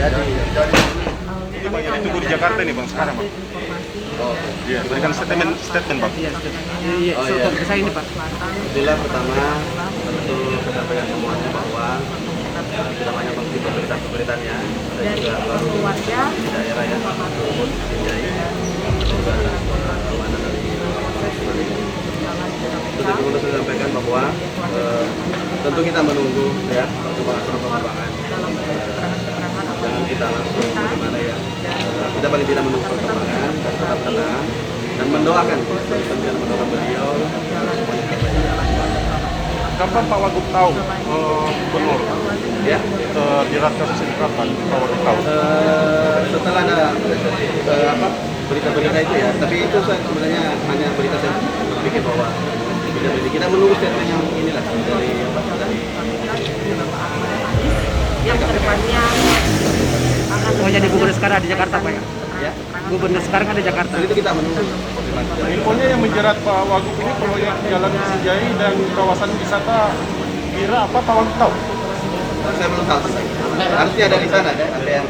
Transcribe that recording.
Ini Bang yang ditunggu di Jakarta nih Bang sekarang Bang. Oh, Iya, berikan statement Bang. Iya, Oh, iya. saya ini Pak. Alhamdulillah pertama tentu kita sampaikan semuanya bahwa tidak hanya bangkit pemerintahannya dan juga keluarga di daerah yang turut Sinjai juga amanah dari Terus juga untuk saya sampaikan bahwa tentu kita menunggu ya perkembangan. Jangan kita langsung bagaimana ya. Kita paling tidak menunggu perkembangan dan tetap tenang dan mendoakan beliau. Kapan Pak Wagub tahu gubernur Ya, jerat kasus ini kapan Pak Wagub tahu? setelah ada berita-berita itu ya, tapi itu saya sebenarnya hanya berita saya bikin bahwa kita menunggu statement yang inilah dari yang kedepannya akan Oh, jadi gubernur sekarang di Jakarta Pak ya? ya. Gubernur sekarang ada di Jakarta. Jadi itu kita menunggu. Infonya yang menjerat Pak Wagub ini proyek Jalan Sinjai dan kawasan wisata Bira apa Pak Wagub tahu? Saya belum tahu sih. Harusnya ada di sana, ada yang